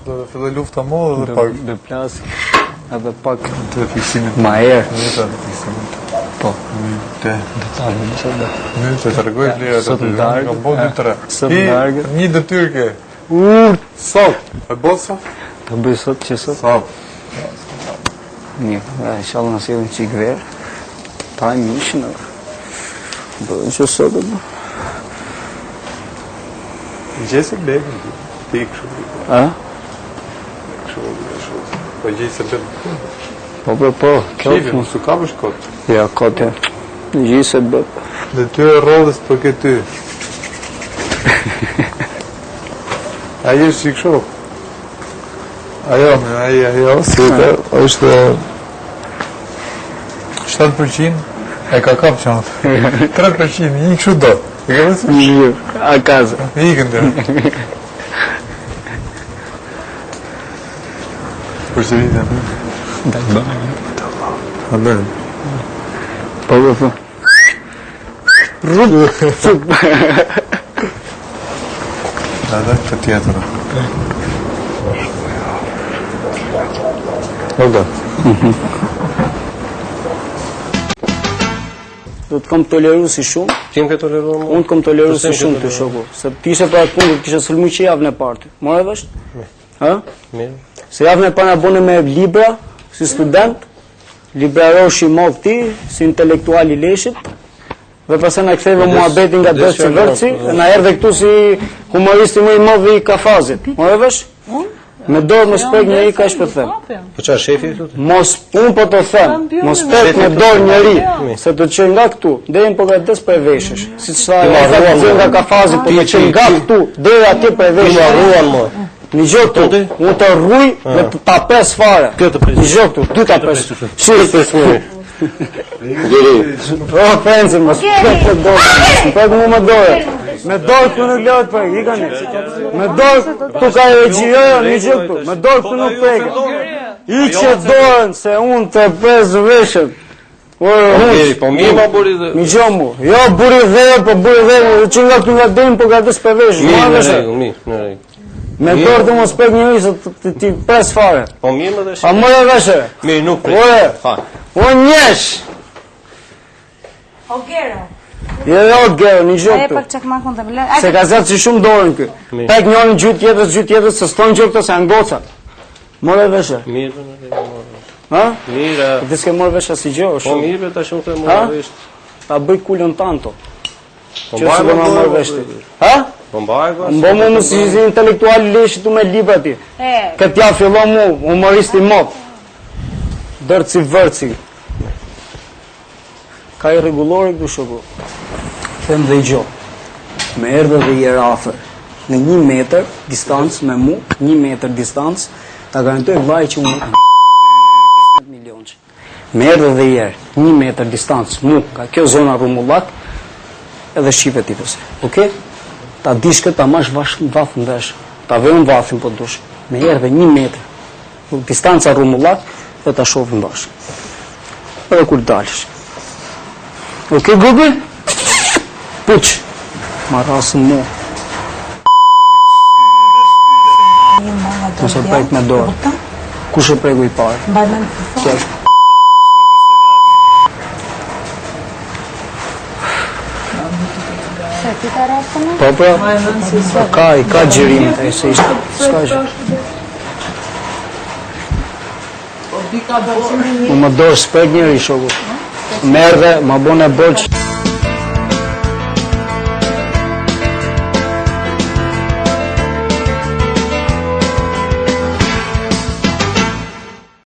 Do të filloj lufta modhe dhe pak. Do plas edhe pak të fiksimit. Ma herë. Minuta të fiksimit. Po. Te. Detale, nëse do. Minuta të rregoj vlera të dy. Kam bën 2-3. Sot dargë. Një detyrë ke. Sot. E bosa? Ta bëj sot që sot. Sot. Mirë, inshallah na sjellin çik ver. Pa mishin. Bëjmë që sot do. Gjese bebe. Ti kështu. A? Po gjese bebe. Po. Kjo mos u kapësh kot. Ja, kot ja. Gjese bebe. Detyrë rrodhës për këtë. Ajo është kështu. Ajo, super, është 7% e ka kap qantë. 3% një kështu do. E ke vësë? Mirë, a kaza. Ikën dhe. Përsëritja. Dalë. A bërë. Po. Rrugë. Edhe të tjetëra. Do të kam toleru si shumë. Ti më ke toleruar mua? Unë të kam toleru si shumë të shoku. Se ti ishe për atë punë, kishe sulmu që javën e partë. More vesh? Ha? Mirë. Se javën e parë na bune me libra, si student, librarosh i modh ti, si intelektual i leshit, dhe pastaj na ktheve muhabetin nga dërci vërci, dhe na erdhe këtu si humoristi më i modh i kafazit. More vesh? Me dorë mos prek njëri ka shpë them. Po çfarë shefi këtu? Mos unë po të them, mos prek me dorë njëri, se të çoj nga këtu, deri në Pokades për veshësh. Siç tha nga kafazi, po të çoj nga këtu, deri atje për veshësh. Ruan më. Një gjë këtu, unë të rruj dhe ta pres fare. Një gjë këtu, dy ta pres. Shiri pres më. O, pensi, mos prek me dorë, mos prek mu me dorë. Me dorë këtu nuk lehet për, ikani. Me dorë këtu ka regjirë, një gjë këtu. Me dorë këtu nuk preke. Iqe dorën se unë të pres veshët. Po mirë ma buri dhe. Një gjë mu. Jo buri dhe, po buri dhe, që nga këtu nga dejmë po gardës për veshët. Mirë. Me dorë të mos prek njëri se ti pres fare. Po mirë më dhe A mëre veshe? Mirë nuk prek. O njesh! O gero. Jo, gero, një gjë këtu. Se ka zërë që shumë dorën kë. Pek njërën gjytë tjetës, se s'ton gjë këto se janë goca. More veshe. Mirë. Ha? Mirë. Ti s'ke more veshe si gjë, o Po shumë. mirë, ta shumë të more vesht. Ta bëj kullën tanto. Po Që se do ma more veshti. Ha? Po mbaj go. Mbo mu më si intelektual leshit tu me libra ti. Këtë ja fillon mu, humoristi mod. Dërci vërci. Ka i regulori këtu shoku. Them dhe i gjo. Me erdhe dhe i afer. Në 1 metër distancë me mu, 1 metër distancë, ta garantoj vaj që unë 15 milionë. Me erdhe dhe i 1 metër distancë mu, ka kjo zona Rumullak, edhe Shqipe ti përse. Oke? Ta dishke ta mash vath në vesh. Ta vejnë vathin po dush. Me erdhe 1 metër. Distanca Rumullak, dhe ta shofën bashkë. Edhe kur dalësh. Oke, gubi? Puq. Ma rasën mu. Nëse prejt me dorë. Kush e pregu i parë? Qesh. Po, ka gjërimit e se ishte. Ska gjë. Më më dorë s'prek njëri shoku. Merdhe, ma bone bolq.